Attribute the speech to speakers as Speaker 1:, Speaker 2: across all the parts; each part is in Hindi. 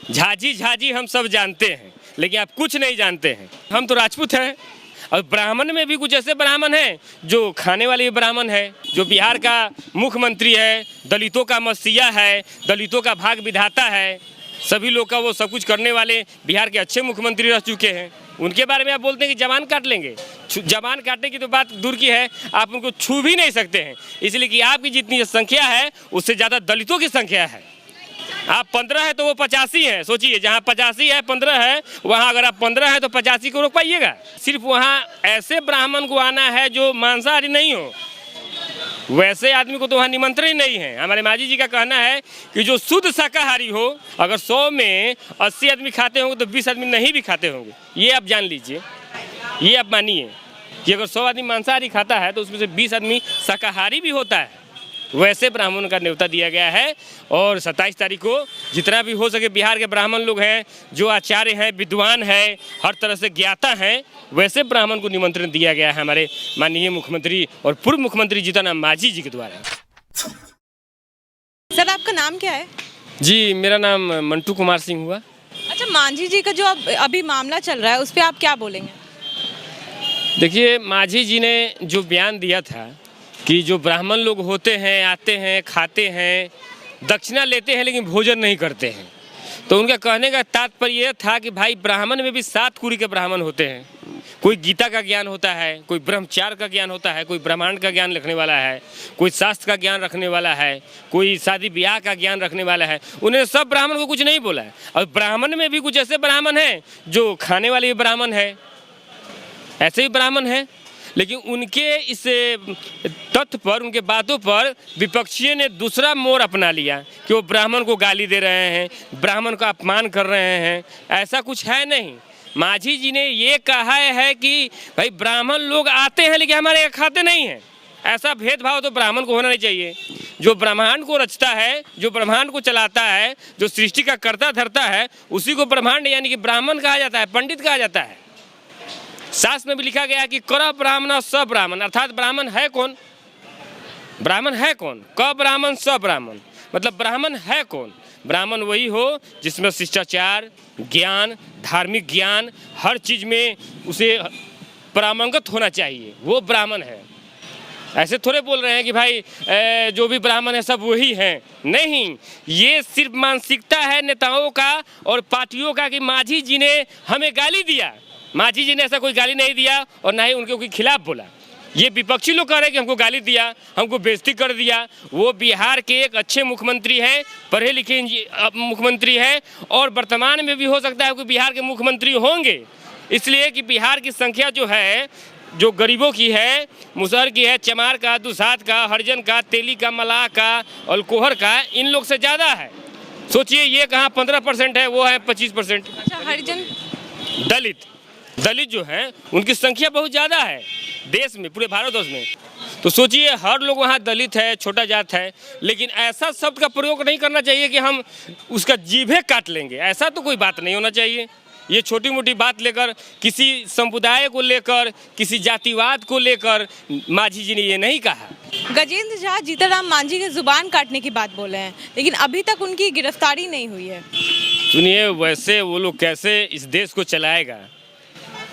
Speaker 1: झाजी झाजी हम सब जानते हैं, लेकिन आप कुछ नहीं जानते हैं। हम तो राजपूत हैं और ब्राह्मण में भी कुछ ऐसे ब्राह्मण हैं जो खाने वाले ब्राह्मण है, जो बिहार का मुख्यमंत्री है, दलितों का मसीहा है, दलितों का भाग विधाता है, सभी लोग का वो सब कुछ करने वाले बिहार के अच्छे मुख्यमंत्री रह चुके हैं। उनके बारे में आप बोलते हैं कि जबान काट लेंगे। जबान काटने की तो बात दूर की है, आप उनको छू भी नहीं सकते हैं, इसलिए कि आपकी जितनी संख्या है उससे ज़्यादा दलितों की संख्या है। आप 15 है तो वो 85 है। सोचिए, जहाँ 85 है 15 है, वहाँ अगर आप 15 है तो 85 को रोक पाइएगा? सिर्फ वहाँ ऐसे ब्राह्मण को आना है जो मांसाहारी नहीं हो, वैसे आदमी को तो वहाँ निमंत्रण ही नहीं है। हमारे मांझी जी का कहना है कि जो शुद्ध शाकाहारी हो, अगर 100 में 80 आदमी खाते होंगे तो 20 आदमी नहीं भी खाते होंगे। ये आप जान लीजिए, ये आप मानिए कि अगर 100 आदमी मांसाहारी खाता है तो उसमें से 20 आदमी शाकाहारी भी होता है। वैसे ब्राह्मणों का न्योता दिया गया है और 27 तारीख को जितना भी हो सके बिहार के ब्राह्मण लोग हैं, जो आचार्य हैं, विद्वान हैं, हर तरह से ज्ञाता हैं, वैसे ब्राह्मण को निमंत्रण दिया गया है हमारे माननीय मुख्यमंत्री और पूर्व मुख्यमंत्री जीतन राम मांझी जी के द्वारा।
Speaker 2: सर, आपका नाम क्या है?
Speaker 1: जी, मेरा नाम मंटू कुमार सिंह हुआ।
Speaker 2: अच्छा, मांझी जी का जो अभी मामला चल रहा है उस पर आप क्या बोलेंगे?
Speaker 1: देखिए, मांझी जी ने जो बयान दिया था कि जो ब्राह्मण लोग होते हैं, आते हैं, खाते हैं, दक्षिणा लेते हैं लेकिन भोजन नहीं करते हैं, तो उनका कहने का तात्पर्य यह था कि भाई ब्राह्मण में भी 7 कुरी के ब्राह्मण होते हैं। कोई गीता का ज्ञान होता है, कोई ब्रह्मचार का ज्ञान होता है, कोई ब्रह्मांड का ज्ञान रखने वाला है, कोई शास्त्र का ज्ञान रखने वाला है, कोई शादी ब्याह का ज्ञान रखने वाला है। उन्हें सब ब्राह्मण को कुछ नहीं बोला है। और ब्राह्मण में भी कुछ ऐसे ब्राह्मण हैं जो खाने वाले ब्राह्मण है, ऐसे ही ब्राह्मण हैं, लेकिन उनके इस तथ्य पर, उनके बातों पर विपक्षियों ने दूसरा मोड़ अपना लिया कि वो ब्राह्मण को गाली दे रहे हैं, ब्राह्मण का अपमान कर रहे हैं। ऐसा कुछ है नहीं। मांझी जी ने ये कहा है कि भाई ब्राह्मण लोग आते हैं लेकिन हमारे यहाँ खाते नहीं हैं। ऐसा भेदभाव तो ब्राह्मण को होना नहीं चाहिए। जो ब्रह्मांड को रचता है, जो ब्रह्मांड को चलाता है, जो सृष्टि का कर्ता धरता है, उसी को ब्रह्मांड यानी कि ब्राह्मण कहा जाता है, पंडित कहा जाता है। शास्त्र में भी लिखा गया है कि कर ब्राह्मण स ब्राह्मण, अर्थात ब्राह्मण है कौन? ब्राह्मण है कौन? क ब्राह्मण स ब्राह्मण, मतलब ब्राह्मण है कौन? ब्राह्मण वही हो जिसमें शिष्टाचार, ज्ञान, धार्मिक ज्ञान, हर चीज़ में उसे पारंगत होना चाहिए, वो ब्राह्मण है। ऐसे थोड़े बोल रहे हैं कि भाई जो भी ब्राह्मण है सब वही हैं। नहीं, ये सिर्फ मानसिकता है नेताओं का और पार्टियों का कि मांझी जी ने हमें गाली दिया। मांझी जी ने ऐसा कोई गाली नहीं दिया और ना ही उनके खिलाफ बोला। ये विपक्षी लोग कह रहे हैं कि हमको गाली दिया, हमको बेइज्जती कर दिया। वो बिहार के एक अच्छे मुख्यमंत्री हैं, पढ़े लिखे मुख्यमंत्री हैं और वर्तमान में भी हो सकता है कि बिहार के मुख्यमंत्री होंगे। इसलिए कि बिहार की संख्या जो है, जो गरीबों की है, मुसहर की है, चमार का, दुसाध का, हरिजन का, तेली का, मलाह का और कोहर का, इन लोग से ज़्यादा है। सोचिए, ये कहाँ 15% है, वो है 25%।
Speaker 2: अच्छा, हरिजन,
Speaker 1: दलित जो हैं उनकी संख्या बहुत ज़्यादा है देश में, पूरे भारतवर्ष में। तो सोचिए, हर लोग वहाँ दलित है, छोटा जात है, लेकिन ऐसा शब्द का प्रयोग नहीं करना चाहिए कि हम उसका जीभे काट लेंगे। ऐसा तो कोई बात नहीं होना चाहिए। ये छोटी मोटी बात लेकर, किसी समुदाय को लेकर, किसी जातिवाद को लेकर मांझी जी ने ये नहीं कहा।
Speaker 2: गजेंद्र झा जीतन राम मांझी के जुबान काटने की बात बोले हैं, लेकिन अभी तक उनकी गिरफ्तारी नहीं हुई है।
Speaker 1: सुनिए, वैसे वो लोग कैसे इस देश को चलाएगा?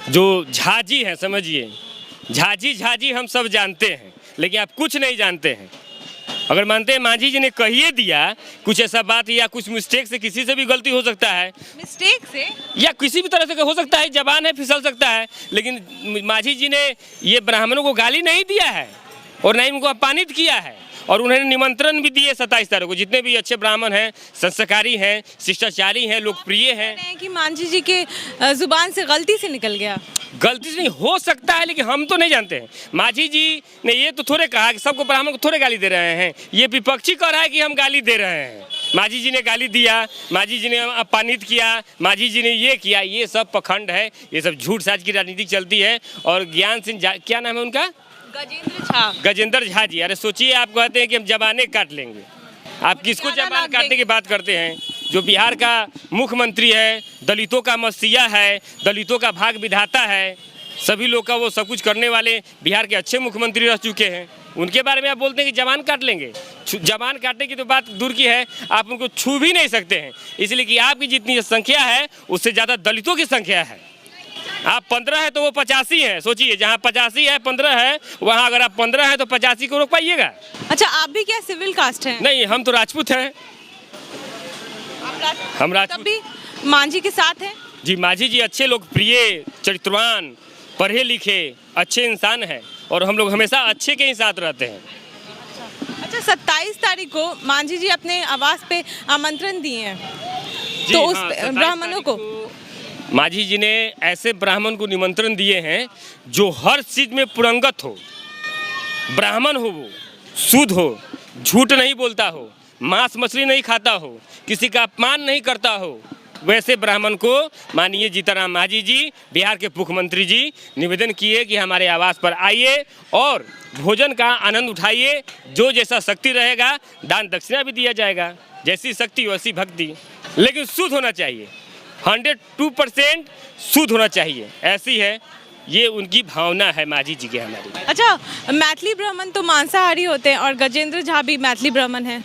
Speaker 1: जो झाजी है, समझिए, झाजी झाजी हम सब जानते हैं, लेकिन आप कुछ नहीं जानते हैं। अगर मानते हैं मांझी जी ने कहिए दिया कुछ ऐसा बात, या कुछ मिस्टेक से, किसी से भी गलती हो सकता है,
Speaker 2: मिस्टेक से या
Speaker 1: किसी भी तरह से हो सकता है, जबान है, फिसल सकता है, लेकिन मांझी जी ने ये ब्राह्मणों को गाली नहीं दिया है और नहीं उनको अपमानित किया है। और उन्होंने निमंत्रण भी दिए 27 तारीख को। जितने भी अच्छे ब्राह्मण हैं, संस्कारी हैं, शिष्टाचारी हैं, लोकप्रिय हैं।
Speaker 2: कि मांझी जी के जुबान से गलती से निकल गया।
Speaker 1: गलती से नहीं हो सकता है, लेकिन हम तो नहीं जानते हैं। मांझी जी ने ये तो थोड़े कहा कि सबको ब्राह्मण को थोड़े गाली दे रहे हैं। ये विपक्षी कह रहा है कि हम गाली दे रहे हैं। मांझी जी ने गाली दिया, मांझी जी ने अपमानित किया, मांझी जी ने ये किया, ये सब पखंड है, ये सब झूठ साज की राजनीति चलती है। और ज्ञान सिंह, क्या नाम है उनका? गजेंद्र झा जी। अरे सोचिए, आप कहते हैं कि हम जबाने काट लेंगे। आप किसको जबान काटने की बात करते हैं? जो बिहार का मुख्यमंत्री है, दलितों का मसीहा है, दलितों का भाग विधाता है, सभी लोग का वो सब कुछ करने वाले बिहार के अच्छे मुख्यमंत्री रह चुके हैं। उनके बारे में आप बोलते हैं कि जबान काट लेंगे। जबान काटने की तो बात दूर की है, आप उनको छू भी नहीं सकते हैं, इसलिए कि आपकी जितनी संख्या है उससे ज़्यादा दलितों की संख्या है। आप 15 है तो वो 85 है। सोचिए, जहाँ 85 है 15 है, वहाँ अगर आप 15 है तो 85 को रोक पाइएगा?
Speaker 2: अच्छा, आप भी क्या सिविल कास्ट हैं?
Speaker 1: नहीं, हम तो राजपूत हैं। हम राजपूत।
Speaker 2: तब भी मांझी के साथ हैं?
Speaker 1: जी, मांझी जी अच्छे लोग, प्रिय, चरित्रवान, पढ़े लिखे, अच्छे इंसान हैं और हम लोग हमेशा अच्छे के ही साथ रहते हैं।
Speaker 2: अच्छा, 27 तारीख को मांझी जी अपने आवास पे आमंत्रण दिए हैं,
Speaker 1: जी,
Speaker 2: तो उस
Speaker 1: हाँ, 27
Speaker 2: ब्राह्मणों
Speaker 1: तारीख
Speaker 2: को
Speaker 1: मांझी जी ने ऐसे ब्राह्मण को निमंत्रण दिए हैं जो हर चीज में पुरंगत हो, ब्राह्मण हो, वो शुद्ध हो, झूठ नहीं बोलता हो, मांस मछली नहीं खाता हो, किसी का अपमान नहीं करता हो, वैसे ब्राह्मण को माननीय जीतनराम मांझी जी, बिहार के मुख्यमंत्री जी, निवेदन किए कि हमारे आवास पर आइए और भोजन का आनंद उठाइए। जो जैसा शक्ति रहेगा दान दक्षिणा भी दिया जाएगा, जैसी शक्ति वैसी भक्ति, लेकिन शुद्ध होना चाहिए, 102% शुद्ध होना चाहिए। ऐसी है, ये उनकी भावना है मांझी जी के हमारी।
Speaker 2: अच्छा, मैथिली ब्राह्मण तो मांसाहारी होते हैं और गजेंद्र झा भी मैथिली ब्राह्मण हैं।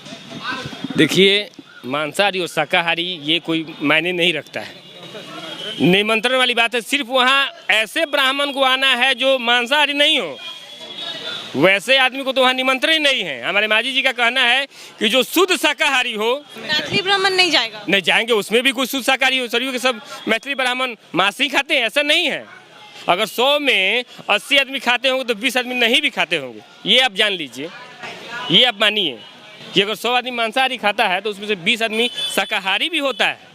Speaker 1: देखिए, मांसाहारी और शाकाहारी ये कोई मायने नहीं रखता है। निमंत्रण वाली बात है, सिर्फ वहाँ ऐसे ब्राह्मण को आना है जो मांसाहारी नहीं हो, वैसे आदमी को तो वहाँ निमंत्रण ही नहीं है। हमारे मांझी जी का कहना है कि जो शुद्ध शाकाहारी हो,
Speaker 2: मैथिली ब्राह्मण नहीं जाएगा।
Speaker 1: नहीं जाएंगे, उसमें भी कुछ शुद्ध शाकाहारी हो। सरियों के सब मैथिली ब्राह्मण मांस ही खाते हैं, ऐसा नहीं है। अगर 100 में 80 आदमी खाते होंगे तो 20 आदमी नहीं भी खाते होंगे, ये आप जान लीजिए, ये आप मानिए कि अगर 100 आदमी मांसाहारी खाता है तो उसमें से 20 आदमी शाकाहारी भी होता है।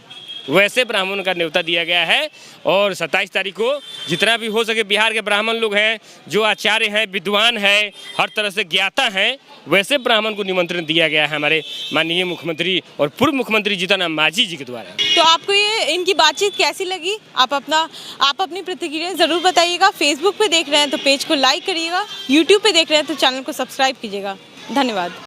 Speaker 1: वैसे ब्राह्मण का न्योता दिया गया है और 27 तारीख को जितना भी हो सके बिहार के ब्राह्मण लोग हैं, जो आचार्य हैं, विद्वान हैं, हर तरह से ज्ञाता हैं, वैसे ब्राह्मण को निमंत्रण दिया गया है हमारे माननीय मुख्यमंत्री और पूर्व मुख्यमंत्री जीतनराम मांझी जी के द्वारा।
Speaker 2: तो आपको ये इनकी बातचीत कैसी लगी? आप अपनी प्रतिक्रिया ज़रूर बताइएगा। फेसबुक पे देख रहे हैं तो पेज को लाइक करिएगा, यूट्यूब पे देख रहे हैं तो चैनल को सब्सक्राइब कीजिएगा। धन्यवाद।